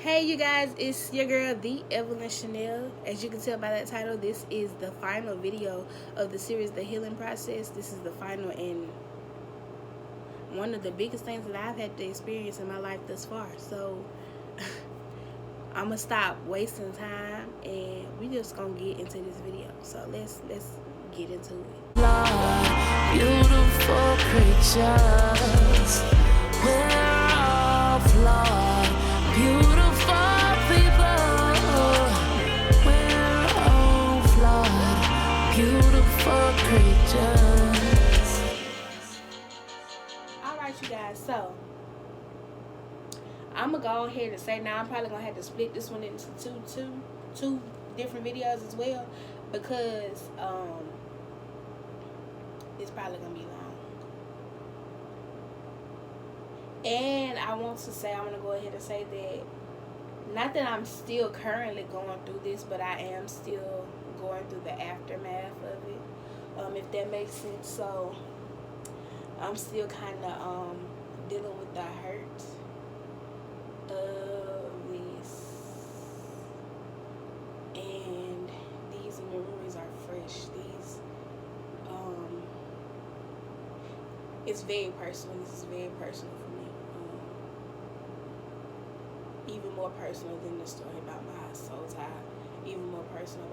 Hey you guys, it's your girl, the Evelyn Chanel. As you can tell by that title, this is the final video of the series, The Healing Process. This is the final and one of the biggest things that I've had to experience in my life thus far. So I'm gonna stop wasting time and we just gonna get into this video. So let's get into it. Beautiful creatures, we're all flawed. Beautiful people, we're all flawed. Beautiful creatures. Alright you guys, so I'm gonna go ahead and say now I'm probably gonna have to split this one into two different videos as well, because it's probably gonna be long. And I want to go ahead and say that, not that I'm still currently going through this, but I am still going through the aftermath of it, if that makes sense. So I'm still kind of dealing with the hurt of this, and these memories are fresh. It's very personal. This is very personal for me. Even more personal than the story about my soul tie. Even more personal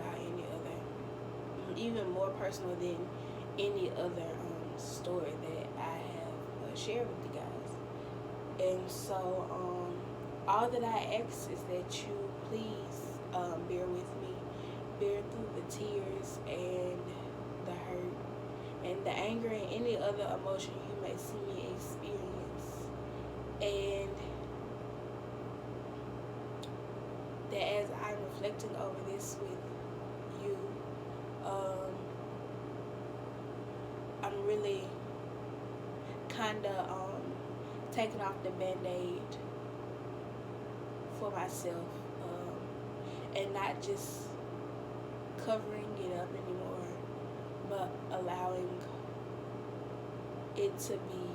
than any other story that I have shared with you guys. And so all that I ask is that you please bear with me, bear through the tears and the hurt and the anger and any other emotion you may see me experience, and that as I'm reflecting over this with you, I'm really kind of taking off the band-aid for myself, and not just covering it up anymore, but allowing it to be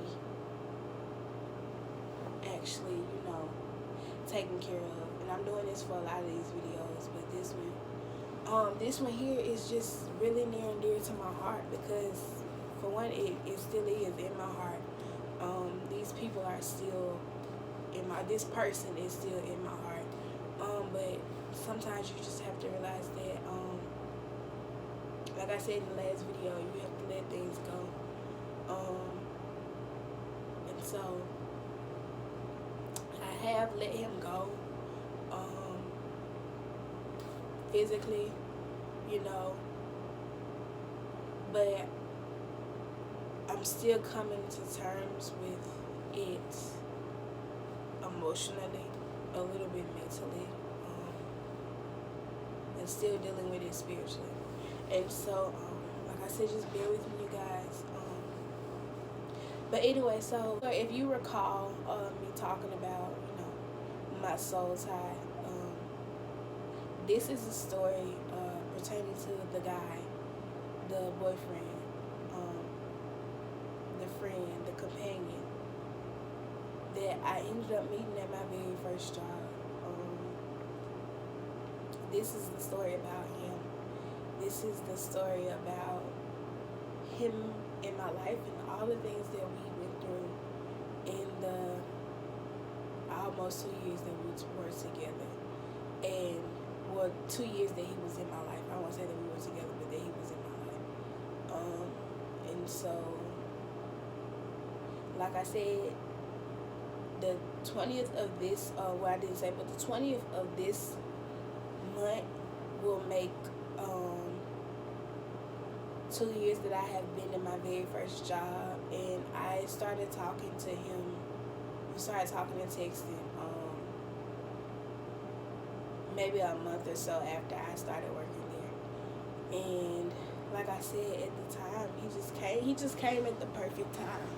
actually, taken care of. And I'm doing this for a lot of these videos, but this one here is just really near and dear to my heart, because for one, it still is in my heart. These people are still this person is still in my heart. But sometimes you just have to realize that, like I said in the last video, you have to let things go. And so I have let him go, physically, but I'm still coming to terms with it emotionally, a little bit mentally, and still dealing with it spiritually. And so, like I said, just bear with me, you guys. But anyway, so if you recall me talking about, my soul tie, this is a story pertaining to the guy, the boyfriend, the friend, the companion that I ended up meeting at my very first job. This is the story about him. This is the story about him in my life and all the things that we went through in the almost 2 years that we were together. And 2 years that he was in my life. I won't say that we were together, but that he was in my life. And so, like I said, the 20th of this, I didn't say, but the 20th of this month will make 2 years that I have been in my very first job. And I started talking to him. We started talking and texting maybe a month or so after I started working there. And like I said, at the time, he just came at the perfect time.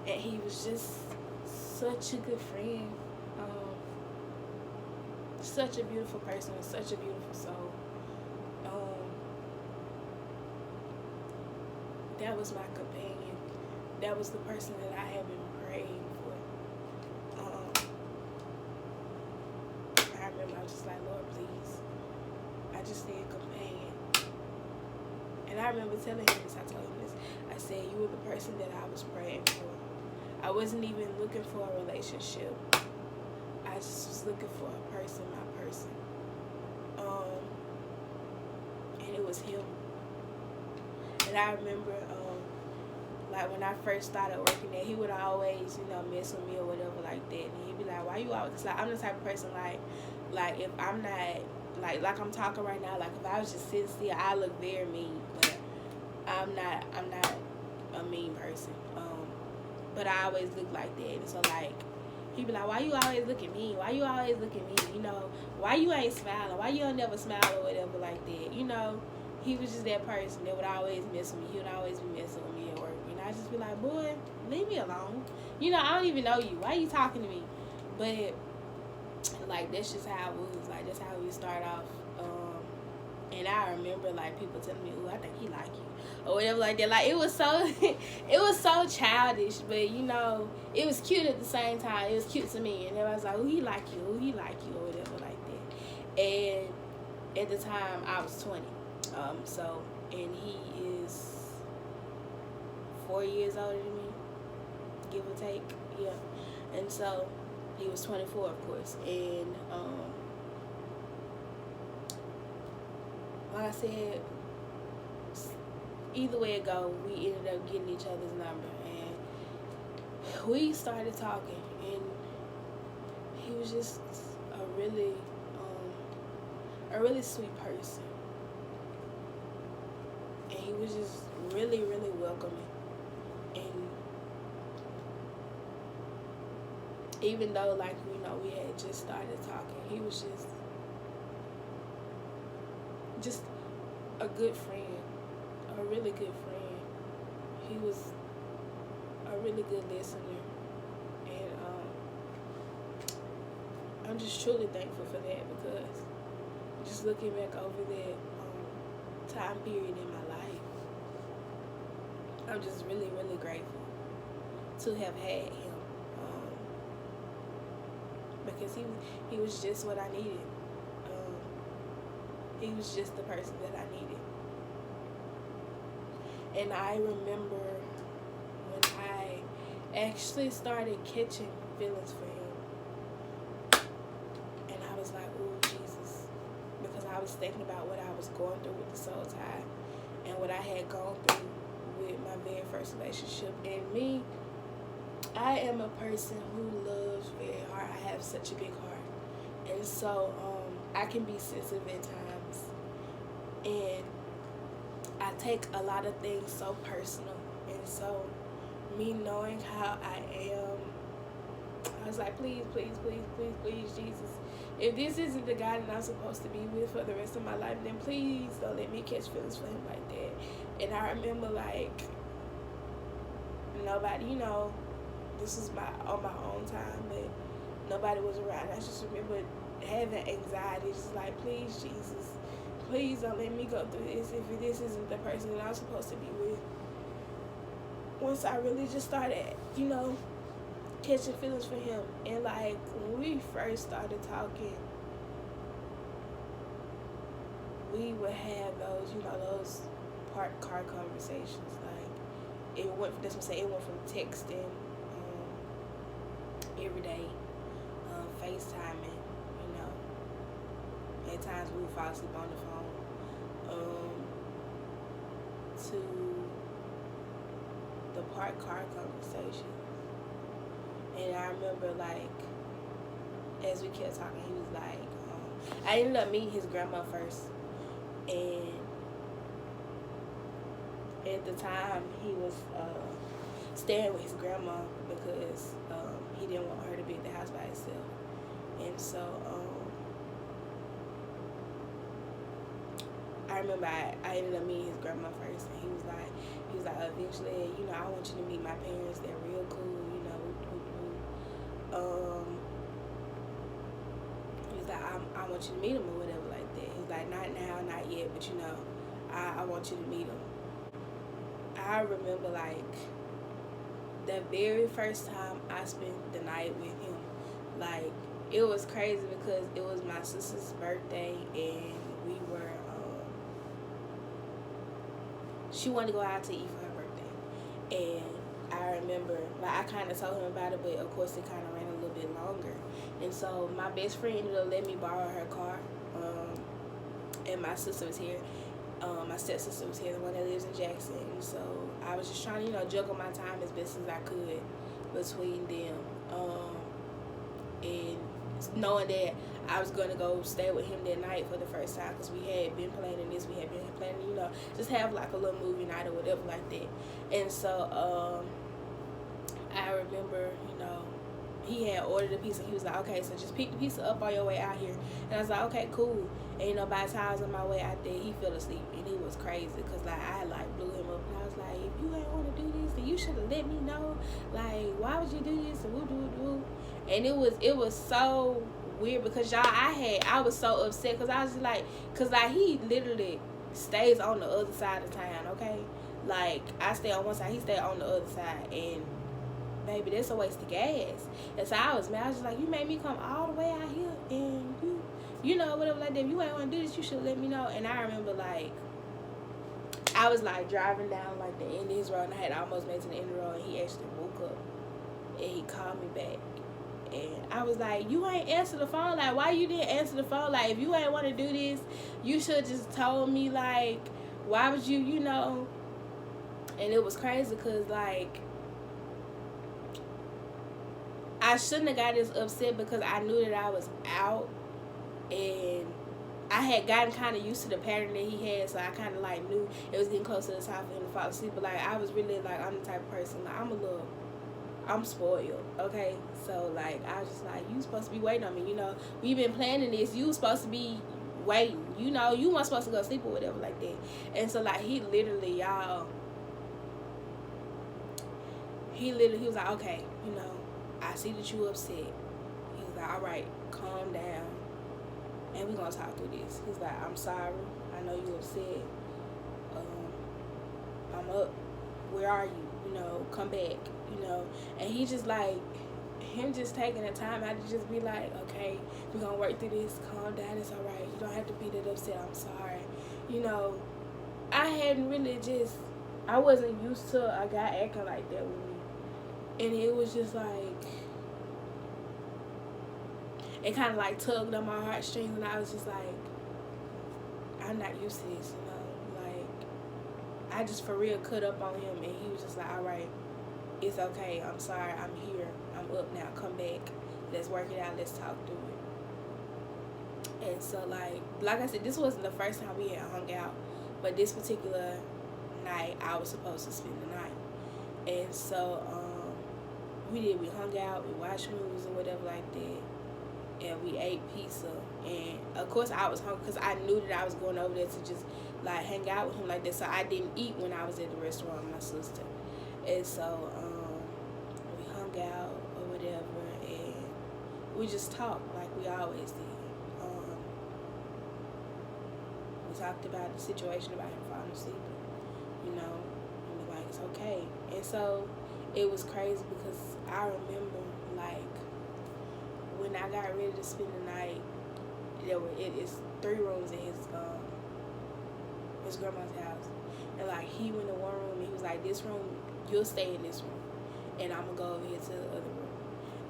And he was just such a good friend, such a beautiful person, and such a beautiful soul. That was my companion. That was the person that I had been praying for. him. I was just like, Lord, please, I just need a companion. And I remember telling him this. I told him this. I said, you were the person that I was praying for. I wasn't even looking for a relationship. I just was looking for a person, my person. And it was him. And I remember, like when I first started working there, he would always, mess with me or whatever like that. And he'd be like, why you always, cause like, I'm the type of person like if I'm not, like I'm talking right now, like if I was just sitting still, I look very mean, but I'm not a mean person. But I always look like that. And so like, he'd be like, why you always looking mean? Why you always looking mean? Why you ain't smiling? Why you don't never smile or whatever like that? He was just that person that would always mess with me. He would always be messing with me at work. And I just be like, boy, leave me alone. I don't even know you. Why you talking to me? But, like, that's just how it was. Like, that's how we start off. And I remember, like, people telling me, ooh, I think he like you. Or whatever like that. Like, it was so childish. But, it was cute at the same time. It was cute to me. And everybody was like, ooh, he like you. Ooh, he like you. Or whatever like that. And at the time, I was 20. And he is 4 years older than me, give or take, yeah. And so, he was 24, of course. And, like I said, either way it go, we ended up getting each other's number. And we started talking. And he was just a really sweet person. And he was just really, really welcoming. And even though, like, we had just started talking, he was just a good friend, a really good friend. He was a really good listener. And I'm just truly thankful for that, because just looking back over that time period in my life, I'm just really, really grateful to have had him, because he was just what I needed. He was just the person that I needed. And I remember when I actually started catching feelings for him, and I was like, ooh, Jesus, because I was thinking about what I was going through with the soul tie and what I had gone through with my very first relationship. And me, I am a person who loves very hard. I have such a big heart. And so I can be sensitive at times. And I take a lot of things so personal. And so me knowing how I am, I was like, please, please, please, please, please, Jesus. If this isn't the guy that I'm supposed to be with for the rest of my life, then please don't let me catch feelings for him like that. And I remember, like, nobody, this was on my own time, but nobody was around. I just remember having anxiety, just like, please, Jesus, please don't let me go through this if this isn't the person that I'm supposed to be with. Once I really just started, catching feelings for him. And like, when we first started talking, we would have those, those parked car conversations. Like, it went from texting every day, FaceTiming, at times we would fall asleep on the phone, to the parked car conversation. And I remember, like, as we kept talking, he was like, I ended up meeting his grandma first. And at the time, he was staying with his grandma because he didn't want her to be at the house by herself. And so I remember I ended up meeting his grandma first. And he was like, eventually, I want you to meet my parents. They're real cool, he was like, I want you to meet them or whatever like that. He was like, not now, not yet, but I want you to meet them. I remember, like, the very first time I spent the night with him, like, it was crazy because it was my sister's birthday, and we were she wanted to go out to eat for her birthday. And I remember, like, I kind of told him about it, but of course it kind of ran a little bit longer. And so my best friend ended up letting me borrow her car, and my sister was here. My stepsister was here, the one that lives in Jackson. And so I was just trying to, juggle my time as best as I could between them. And knowing that I was going to go stay with him that night for the first time, because we had been planning this, we had been planning, just have like a little movie night or whatever like that. And so I remember, he had ordered a pizza. He was like, okay, so just pick the pizza up on your way out here. And I was like, okay, cool. And by the time I was on my way out there, he fell asleep, and it was crazy because like I like blew him up, and I was like, if you ain't want to do this, then you should have let me know. Like, why would you do this? And woo. And it was so weird because y'all, I was so upset because I was just like, because like he literally stays on the other side of town, okay? Like, I stay on one side, he stay on the other side, and baby, that's a waste of gas. And so I was mad. I was just like, you made me come all the way out here, and whatever like that. If you ain't want to do this, you should let me know. And I remember, like, I was like driving down like the end of his road, and I had almost made to the end of the road, and he actually woke up and he called me back. And I was like, you ain't answer the phone. Like, why you didn't answer the phone? Like, if you ain't want to do this, you should just told me. Like, why would you, And it was crazy because, like, I shouldn't have got this upset because I knew that I was out, and I had gotten kind of used to the pattern that he had, so I kind of like knew it was getting close to the time for him to fall asleep. But like, I was really like, I'm the type of person, like, I'm spoiled, okay? So like, I was just like, you supposed to be waiting on me, we've been planning this, you supposed to be waiting, you weren't supposed to go sleep or whatever like that. And so like, he literally, he was like, okay, I see that you upset. He was like, all right, calm down, and we're going to talk through this. He's like, I'm sorry. I know you upset. I'm up. Where are you? Come back, And he just like, him just taking the time out to just be like, okay, we're going to work through this. Calm down. It's all right. You don't have to be that upset. I'm sorry. I hadn't really I wasn't used to a guy acting like that with me. And it was just like, it kind of like tugged on my heartstrings, and I was just like, I'm not used to this, Like, I just for real cut up on him, and he was just like, all right, it's okay, I'm sorry, I'm here, I'm up now, come back, let's work it out, let's talk through it. And so like I said, this wasn't the first time we had hung out, but this particular night, I was supposed to spend the night. And so, we hung out, we watched movies and whatever like that, and we ate pizza. And of course I was hungry because I knew that I was going over there to just like hang out with him like that, so I didn't eat when I was at the restaurant with my sister. And so we hung out or whatever, and we just talked like we always did. We talked about the situation about him falling asleep, and we like, it's okay. And so it was crazy because I remember, like, when I got ready to spend the night, it is 3 rooms in his grandma's house. And, like, he went in one room, and he was like, this room, you'll stay in this room, and I'm going to go over here to the other room.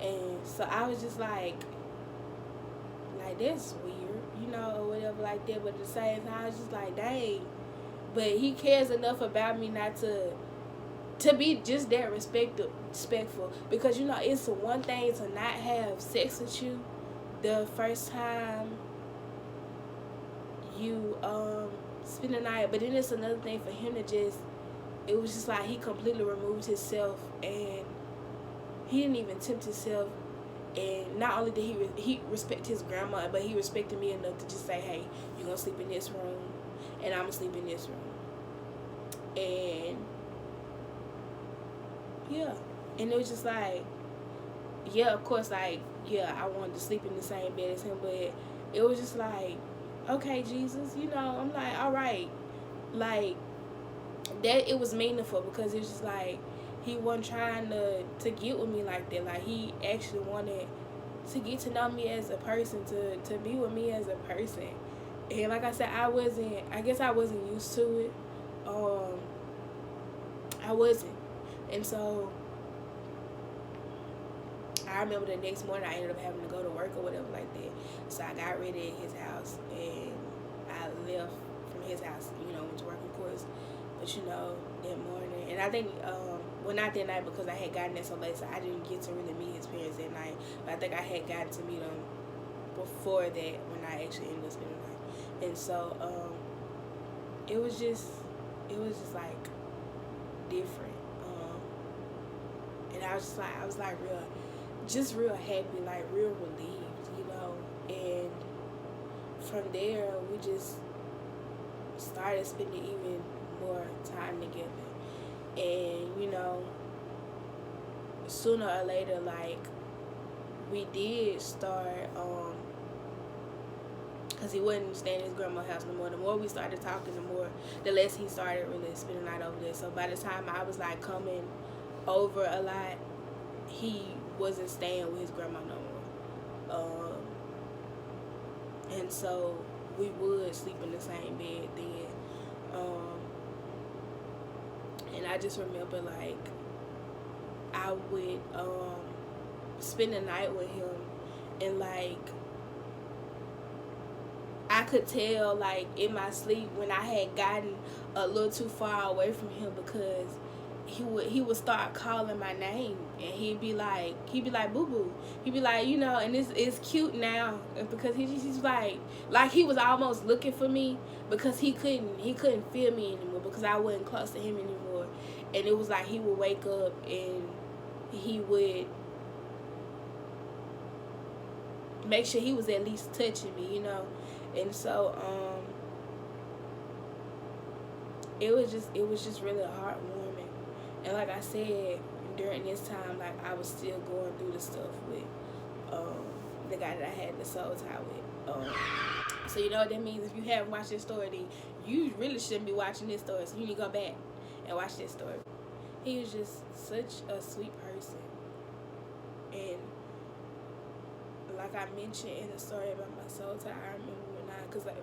And so I was just like, that's weird, or whatever like that. But at the same time, I was just like, dang. But he cares enough about me not to be just that respectful, because it's one thing to not have sex with you the first time you spend the night, but then it's another thing for him to it was just like he completely removed himself, and he didn't even tempt himself. And not only did he respect his grandma, but he respected me enough to just say, hey, you're gonna sleep in this room, and I'm gonna sleep in this room. And yeah, and it was just like, yeah, of course, like, yeah, I wanted to sleep in the same bed as him, but it was just like, okay, Jesus, I'm like, all right, like, that, it was meaningful, because it was just like, he wasn't trying to get with me like that. Like, he actually wanted to get to know me as a person, to be with me as a person. And like I said, I guess I wasn't used to it. I wasn't. And so I remember the next morning I ended up having to go to work or whatever like that. So I got ready at his house and I left from his house, went to work, of course. But that morning, and I think, well, not that night because I had gotten there so late, so I didn't get to really meet his parents that night. But I think I had gotten to meet them before that when I actually ended up spending the night. And so it was just like different. And I was like real happy, like real relieved, And from there, we just started spending even more time together. And, sooner or later, like, we did start, because he wasn't staying in his grandma's house no more. The more we started talking, the less he started really spending the night over there. So by the time I was, like, coming over a lot, he wasn't staying with his grandma no more. And so we would sleep in the same bed then. And I just remember, like, I would spend the night with him, and, like, I could tell, like, in my sleep when I had gotten a little too far away from him, because he would start calling my name, and he'd be like boo boo. He'd be like, and it's cute now because he's like he was almost looking for me, because he couldn't feel me anymore because I wasn't close to him anymore. And it was like he would wake up and he would make sure he was at least touching me, And so it was just really heartwarming. And like I said, during this time, like, I was still going through the stuff with the guy that I had the soul tie with. So you know what that means? If you haven't watched this story, then you really shouldn't be watching this story. So you need to go back and watch this story. He was just such a sweet person. And like I mentioned in the story about my soul tie, I remember because like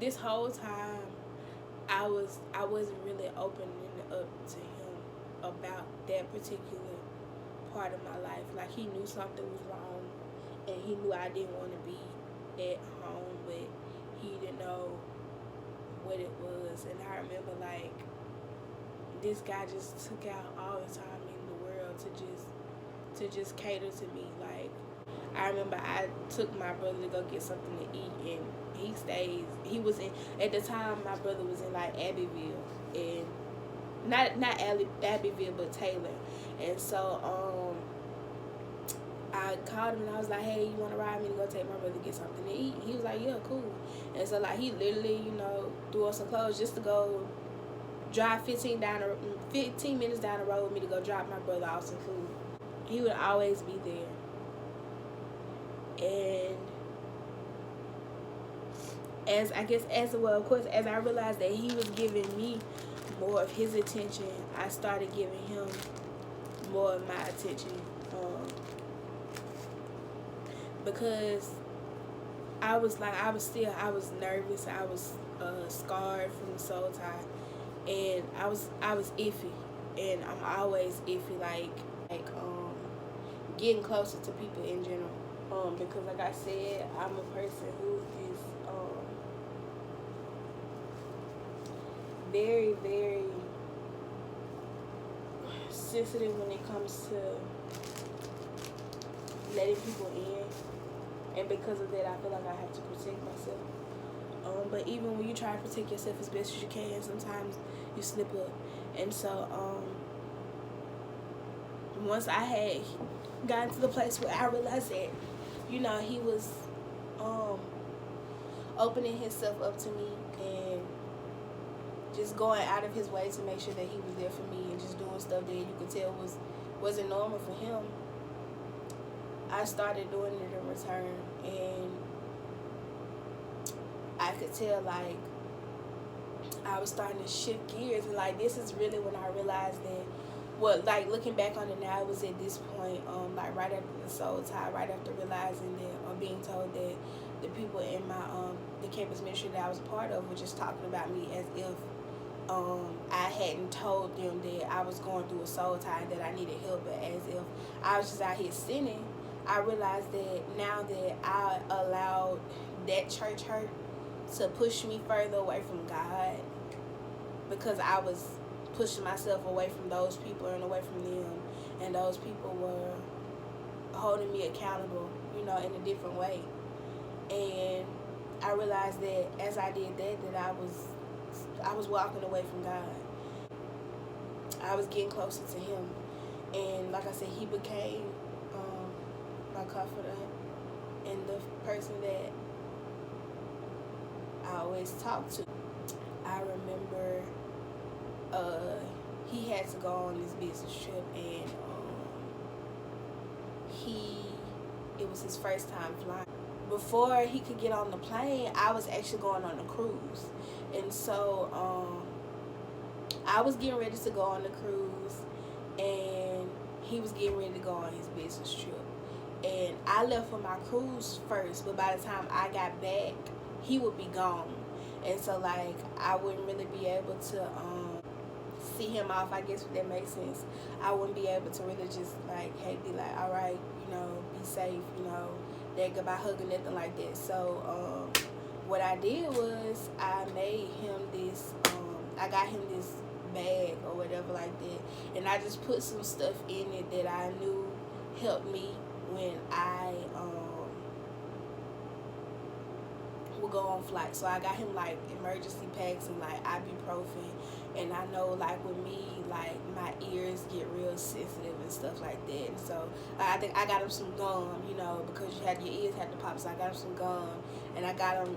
this whole time I wasn't really opening up to him about that particular part of my life. Like, he knew something was wrong, and he knew I didn't want to be at home, but he didn't know what it was. And I remember, like, this guy just took out all the time in the world to just cater to me. Like, I remember I took my brother to go get something to eat, and he was in, at the time my brother was in, like, Abbeville, and not Abbeville, but Taylor. And so I called him and I was like, hey, you want to ride me to go take my brother to get something to eat? And he was like, yeah, cool. And so, like, he literally, threw on some clothes just to go drive 15 minutes down the road with me to go drop my brother off some food. He would always be there. And as I realized that he was giving me more of his attention, I started giving him more of my attention. Because I was nervous, I was scarred from the soul tie, and I was iffy, and I'm always iffy, like getting closer to people in general, because like I said, I'm a person who is very, very sensitive when it comes to letting people in, and because of that, I feel like I have to protect myself. But even when you try to protect yourself as best as you can, sometimes you slip up. And so, once I had gotten to the place where I realized that, he was opening himself up to me and just going out of his way to make sure that he was there for me, and just doing stuff that you could tell wasn't normal for him, I started doing it in return. And I could tell, like, I was starting to shift gears, and like, this is really when I realized that well, like looking back on it now, it was at this point, like right after the soul tie, right after realizing that, being told that the people in my the campus ministry that I was a part of were just talking about me as if I hadn't told them that I was going through a soul tie, that I needed help, but as if I was just out here sinning. I realized that now that I allowed that church hurt to push me further away from God, because I was pushing myself away from those people and away from them, and those people were holding me accountable, you know, in a different way. And I realized that as I did that I was walking away from God. I was getting closer to Him, and like I said, He became my confidant and the person that I always talk to. I remember he had to go on this business trip, and it was his first time flying. Before he could get on the plane, I was actually going on a cruise, and so I was getting ready to go on the cruise, and he was getting ready to go on his business trip. And I left for my cruise first, but by the time I got back, he would be gone. And so, like, I wouldn't really be able to see him off, I guess, if that makes sense. I wouldn't be able to really just, like, hey, be like, all right, you know, be safe, you know, that goodbye hug or nothing like that. So, what I did was I made him this, I got him this bag or whatever like that. And I just put some stuff in it that I knew helped me when I would go on flight. So I got him like emergency packs and like ibuprofen, and I know like with me, like my ears get real sensitive and stuff like that. And so I think I got him some gum, you know, because your ears had to pop. So I got him some gum, and I got him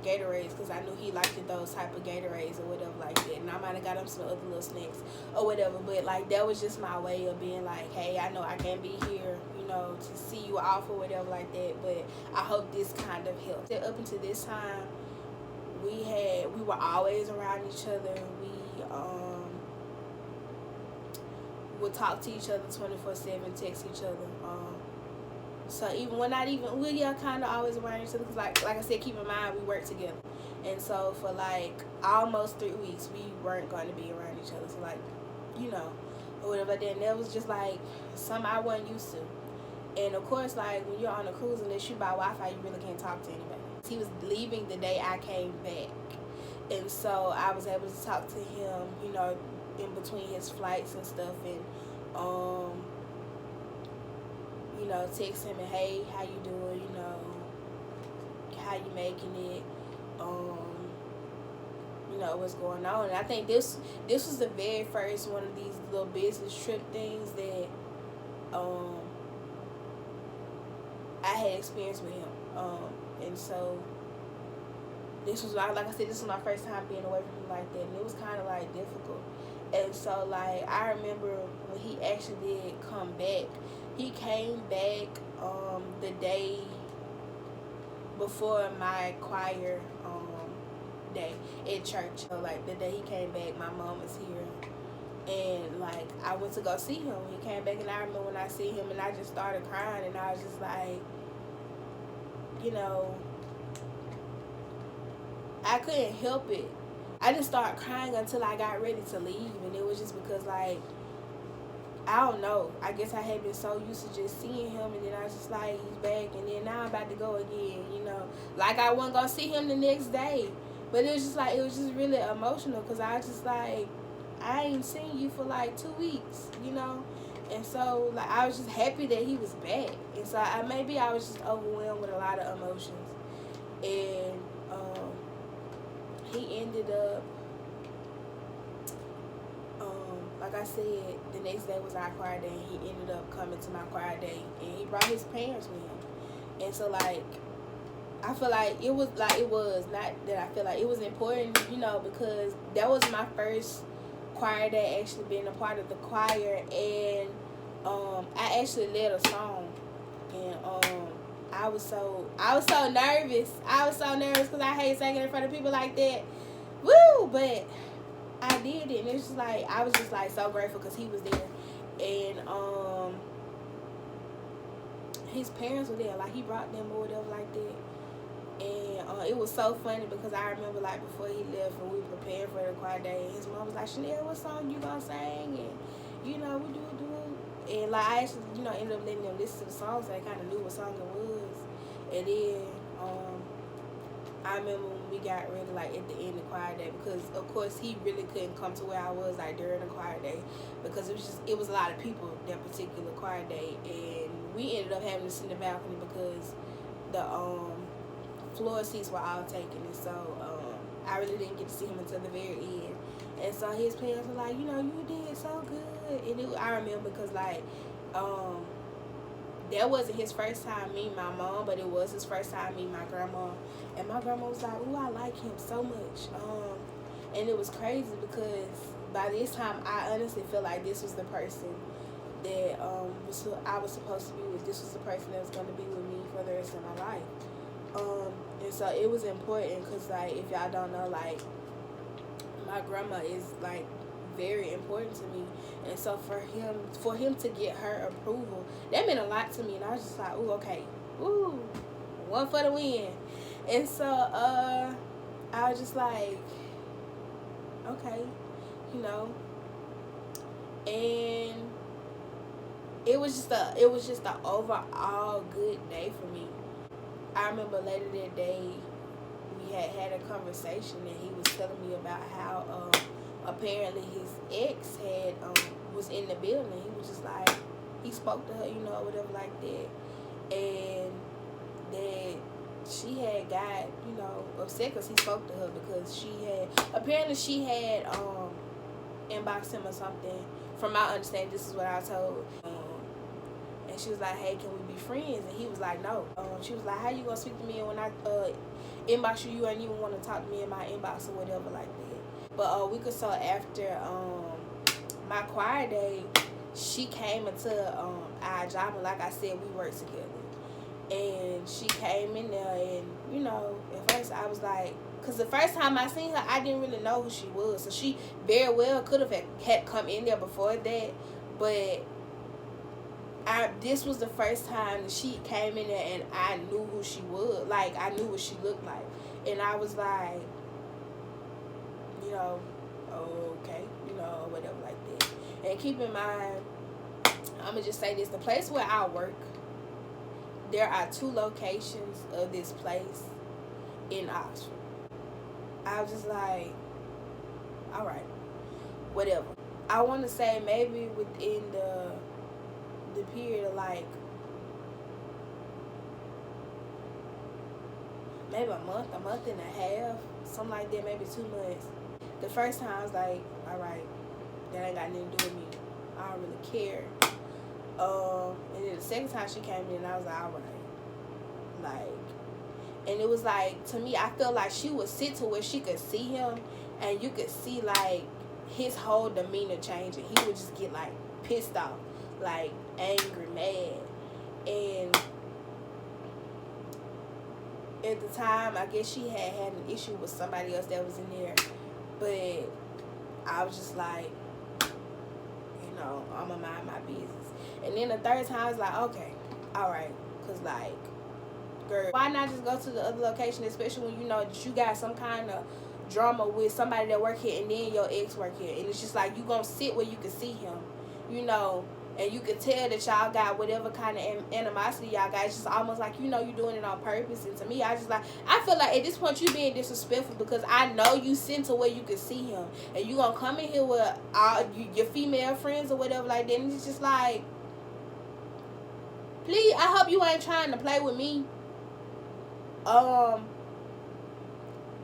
Gatorades, because I knew he liked those type of Gatorades or whatever like that. And I might have got him some other little snacks or whatever. But like that was just my way of being like, hey, I know I can't be here, you know, to see you off or whatever like that, but I hope this kind of helps. Up until this time, we were always around each other. We would talk to each other 24/7, text each other. So even when not even, we are kind of always around each other, because like I said, keep in mind, we work together. And so for like almost 3 weeks, we weren't going to be around each other. So like, you know, or whatever. Then that was just like something I wasn't used to. And of course, like when you're on a cruise and they shoot by Wi-Fi, you really can't talk to anybody. He was leaving the day I came back, and so I was able to talk to him, you know, in between his flights and stuff, and you know, text him and, hey, how you doing, you know, how you making it, you know, what's going on. And I think this was the very first one of these little business trip things that I had experienced with him. And so this was, like I said, this was my first time being away from him like that, and it was kind of like difficult. And so like I remember when he actually did come back, he came back the day before my choir day at church. So like the day he came back, my mom was here, and like I went to go see him. He came back, and I remember when I see him, and I just started crying, and I was just like, you know, I couldn't help it. I just started crying until I got ready to leave, and it was just because, like, I don't know, I guess I had been so used to just seeing him, and then I was just like, he's back, and then now I'm about to go again, you know, like I wasn't gonna see him the next day. But it was just like, it was just really emotional, because I was just like, I ain't seen you for like 2 weeks, you know. And so like I was just happy that he was back, and so maybe I was just overwhelmed with a lot of emotions. And he ended up, like I said, the next day was our choir day, and he ended up coming to my choir day, and he brought his parents with him. And so like I feel like it was important, you know, because that was my first choir day actually being a part of the choir, and I actually led a song, and I was so nervous. I was so nervous because I hate singing in front of people like that. Woo! But I did it, and it's just like I was just like so grateful because he was there. and his parents were there, like he brought them or whatever like that. And it was so funny because I remember like before he left and we were preparing for the choir day, and his mom was like, Chanel, what song you gonna sing? And we do. And like I actually, ended up letting them listen to the song, so they kind of knew what song it was. And then I remember when we got ready, like at the end of choir day, because of course he really couldn't come to where I was like during the choir day, because it was a lot of people that particular choir day, and we ended up having to sit in the balcony because the floor seats were all taken, and so I really didn't get to see him until the very end. And so his parents were like, you did so good. And I remember because like that wasn't his first time meeting my mom, but it was his first time meeting my grandma. And my grandma was like, ooh, I like him so much. And it was crazy because by this time I honestly feel like this was the person that I was supposed to be with. This was the person that was going to be with me for the rest of my life. And so it was important because, like, if y'all don't know, like, my grandma is, like, very important to me. And so for him to get her approval, that meant a lot to me. And I was just like, ooh, okay. Ooh, one for the win. And so I was just like, okay, and it was just a overall good day for me. I remember later that day we had a conversation, and he was telling me about how apparently his ex had was in the building. He was just like, he spoke to her, whatever like that, and that she had got upset because he spoke to her because she had inboxed him or something. From my understanding, this is what I told. And she was like, hey, can we be friends? And he was like, no. She was like, how you gonna speak to me, and when I inbox you ain't even want to talk to me in my inbox or whatever like that. But a week or so after my choir day, she came into our job, and like I said, we worked together. And she came in there, and at first I was like, because the first time I seen her, I didn't really know who she was. So she very well could have had come in there before that, but this was the first time that she came in there and I knew who she was. Like, I knew what she looked like. And I was like, okay, whatever like that. And keep in mind, I'm going to just say this. The place where I work, there are 2 locations of this place in Oxford. I was just like, all right, whatever. I want to say maybe within the period of like maybe a month and a half, something like that, maybe 2 months. The first time I was like, all right, that ain't got nothing to do with me. I don't really care. And then the second time she came in, I was like, all right. Like, and it was like, to me, I felt like she would sit to where she could see him, and you could see like his whole demeanor changing. He would just get like pissed off, like angry, mad. And at the time, I guess she had an issue with somebody else that was in there. But I was just like, I'm going to mind my business. And then the third time, I was like, okay, all right. Because, like, girl, why not just go to the other location, especially when you know that you got some kind of drama with somebody that work here and then your ex work here. And it's just like, you going to sit where you can see him, and you could tell that y'all got whatever kind of animosity y'all got. It's just almost like, you're doing it on purpose. And to me, I feel like at this point you being disrespectful, because I know you sent to where you could see him, and you gonna come in here with all your female friends or whatever like that. And it's just like, please, I hope you ain't trying to play with me.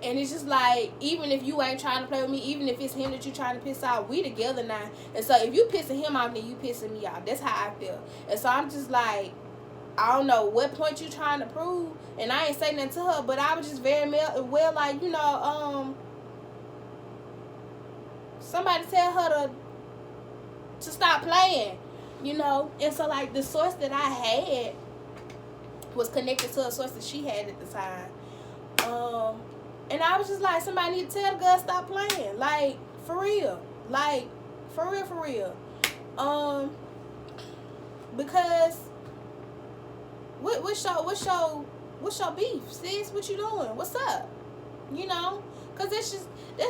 And it's just like, even if you ain't trying to play with me, even if it's him that you trying to piss off, we together now. And so if you pissing him off, then you pissing me off. That's how I feel. And so I'm just like, I don't know what point you trying to prove. And I ain't saying nothing to her, but I was just very well like, somebody tell her to stop playing, And so like the source that I had was connected to a source that she had at the time. And I was just like, somebody need to tell the girl stop playing. Like, for real. Like, for real. Because what's your beef, sis? What you doing? What's up? You know, cause that's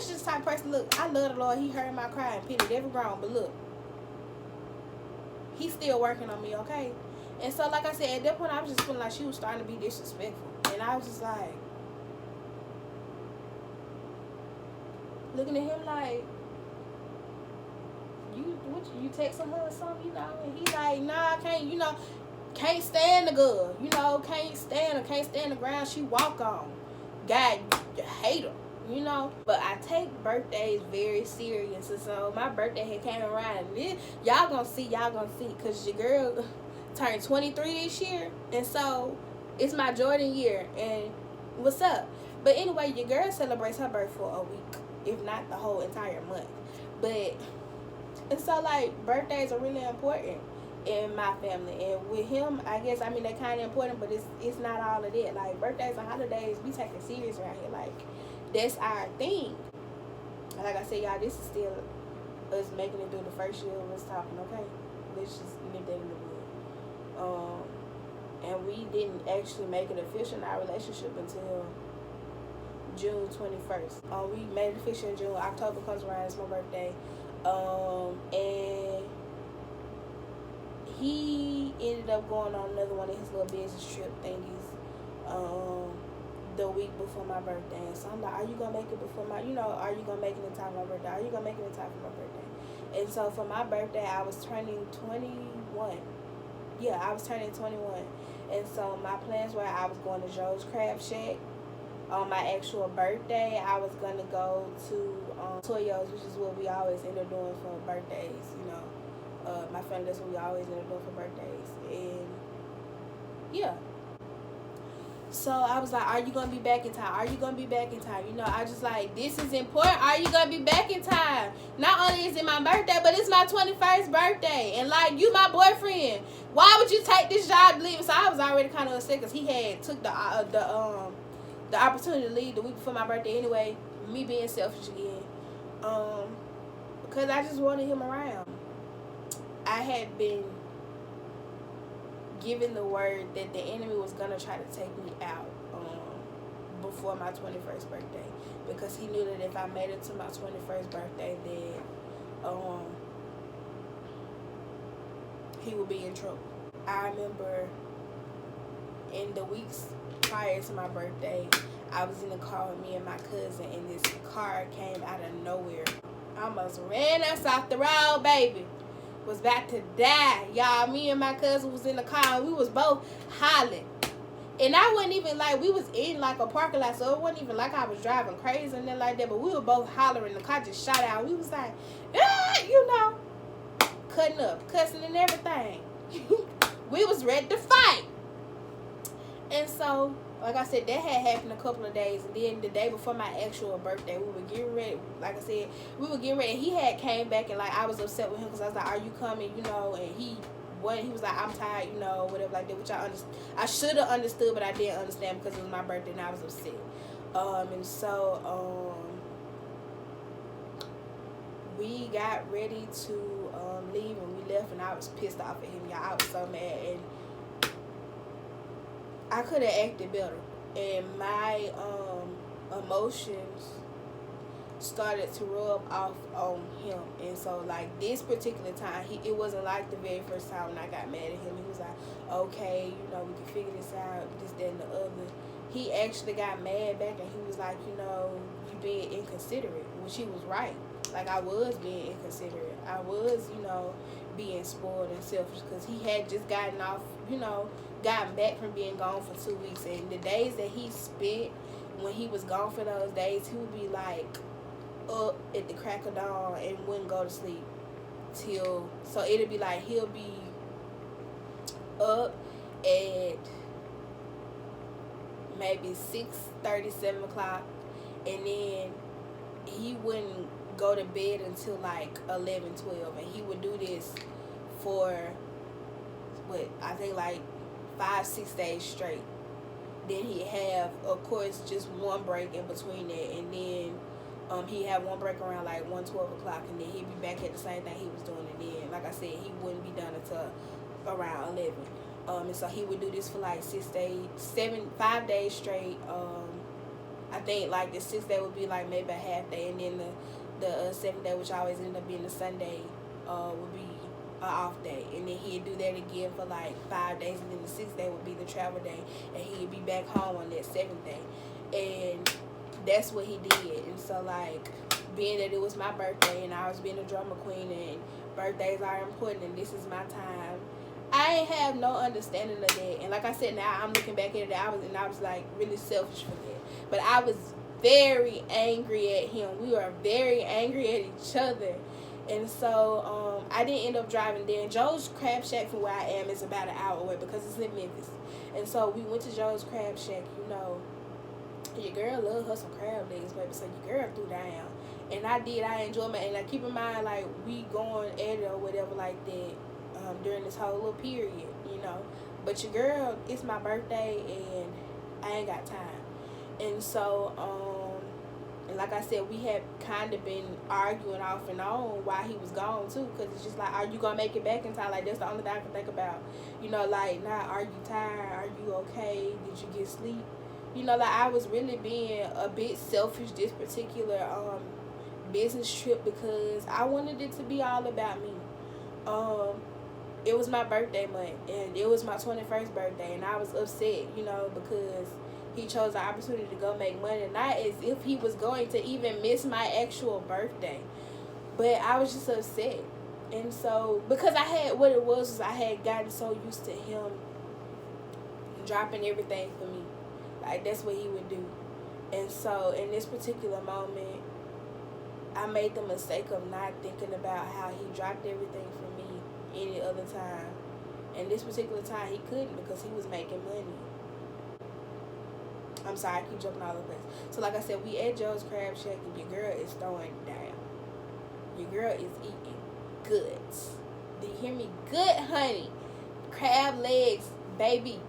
just type of person. Look, I love the Lord. He heard my cry and pitied every groan. But look, He's still working on me, okay? And so, like I said, at that point, I was just feeling like she was starting to be disrespectful, and I was just like looking at him like, you texting her or something, you know? And he like, nah, I can't, you know, can't stand the girl, you know, can't stand the ground she walk on. God, you hate her, you know. But I take birthdays very serious, and so my birthday had came around, and then y'all gonna see, cause your girl turned 23 this year, and so it's my Jordan year, and what's up? But anyway, your girl celebrates her birthday for a week, if not the whole entire month. But and so, like, birthdays are really important in my family, and with him, I guess, I mean, they're kind of important, but it's not all of that. Like, birthdays and holidays, we take it serious around here. Like, that's our thing. Like I said, y'all, this is still us making it through the first year of us talking, okay? Let's just nip that in the bud. And we didn't actually make it official in our relationship until June 21st. We made it official in June. October comes around, it's my birthday. And he ended up going on another one of his little business trip thingies the week before my birthday. And so I'm like, are you gonna make it before my, you know, are you gonna make it in time for my birthday? Are you gonna make it in time for my birthday? And so for my birthday, I was turning 21. Yeah, I was turning 21. And so my plans were I was going to Joe's Crab Shack. On my actual birthday, I was going to go to Toyo's, which is what we always end up doing for birthdays, you know. My family, that's what we always end up doing for birthdays. And, yeah. So, I was like, are you going to be back in time? Are you going to be back in time? You know, I just like, this is important. Are you going to be back in time? Not only is it my birthday, but it's my 21st birthday. And, like, you my boyfriend. Why would you take this job to leave? So, I was already kind of upset because he had took the opportunity to leave the week before my birthday anyway, me being selfish again, because I just wanted him around. I had been given the word that the enemy was going to try to take me out before my 21st birthday, because he knew that if I made it to my 21st birthday, then he would be in trouble. I remember in the weeks prior to my birthday, I was in the car with me and my cousin, and this car came out of nowhere. I almost ran us off the road, baby. Was about to die. Y'all, me and my cousin was in the car, and we was both hollering. And I wasn't even, like, we was in, like, a parking lot, so it wasn't even like I was driving crazy and nothing like that, but we were both hollering. The car just shot out. We was like, you know, cutting up, cussing and everything. We was ready to fight. And so, like I said, that had happened a couple of days. And then the day before my actual birthday, we were getting ready. Like I said, we were getting ready. And he had came back, and, like, I was upset with him because I was like, are you coming, you know? And he was like, I'm tired, you know, whatever like that, which I should have understood, but I didn't understand because it was my birthday and I was upset. And so, we got ready to leave, and we left, and I was pissed off at him, y'all. I was so mad, and I could have acted better, and my emotions started to rub off on him. And so, like, this particular time, it wasn't like the very first time when I got mad at him. He was like, okay, you know, we can figure this out, this, that, and the other. He actually got mad back, and he was like, you know, you being inconsiderate, which he was right. Like, I was being inconsiderate. I was, you know, being spoiled and selfish, because he had just gotten back from being gone for 2 weeks. And the days that he spent when he was gone for those days, he would be like up at the crack of dawn and wouldn't go to sleep so it'd be like he'll be up at maybe 6:30, 7 o'clock, and then he wouldn't go to bed until like 11, 12, and he would do this for I think like 5-6 days straight. Then he'd have, of course, just one break in between that, and then He had one break around like 1:12 o'clock, and then he'd be back at the same thing he was doing. And then, like I said, he wouldn't be done until around 11. And so he would do this for like 5 days straight. I think like the 6th day would be like maybe a half day, and then the 7th day, which always ended up being the Sunday, would be an off day. And then he'd do that again for like 5 days, and then the 6th day would be the travel day, and he'd be back home on that 7th day. And that's what he did. And so like, being that it was my birthday and I was being a drama queen and birthdays are important and this is my time, I ain't have no understanding of that. And like I said, now I'm looking back at it, I was like really selfish for that. But I was very angry at him. We were very angry at each other. And so I didn't end up driving there. And Joe's Crab Shack from where I am is about an hour away because it's in Memphis. And so we went to Joe's Crab Shack, you know. Your girl love her some crab legs, baby. So your girl threw down. And I did. I enjoyed it. And like, keep in mind, like, we going at it or whatever like that during this whole little period, you know. But your girl, it's my birthday and I ain't got time. And so, and like I said, we had kind of been arguing off and on while he was gone too. Because it's just like, are you going to make it back in time? Like, that's the only thing I can think about. You know, like, nah, are you tired? Are you okay? Did you get sleep? You know, like, I was really being a bit selfish this particular business trip because I wanted it to be all about me. It was my birthday month, and it was my 21st birthday, and I was upset, you know, because he chose the opportunity to go make money, not as if he was going to even miss my actual birthday. But I was just upset. And so, because I had gotten so used to him dropping everything for me. Like, that's what he would do. And so, in this particular moment, I made the mistake of not thinking about how he dropped everything for me any other time. And this particular time, he couldn't because he was making money. I'm sorry, I keep jumping all over the place. So, like I said, we at Joe's Crab Shack, and your girl is throwing down. Your girl is eating goods. Do you hear me? Good, honey. Crab legs, baby.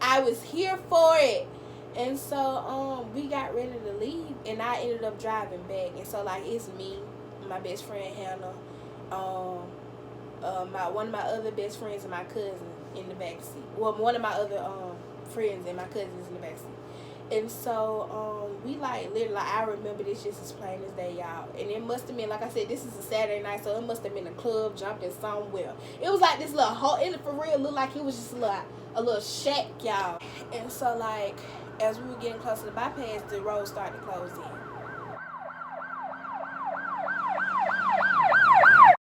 I was here for it. And so we got ready to leave, and I ended up driving back. And so, like, it's me, my best friend Hannah, one of my other best friends and my cousin in the backseat. Well, one of my other friends and my cousins in the backseat. And so we, like, literally, like, I remember this just as plain as day, y'all. And it must have been, like I said, this is a Saturday night, so it must have been a club jumping somewhere. It was like this little hole, it for real looked like it was just a little shack, y'all. And so, like, as we were getting close to the bypass, the road started to close in.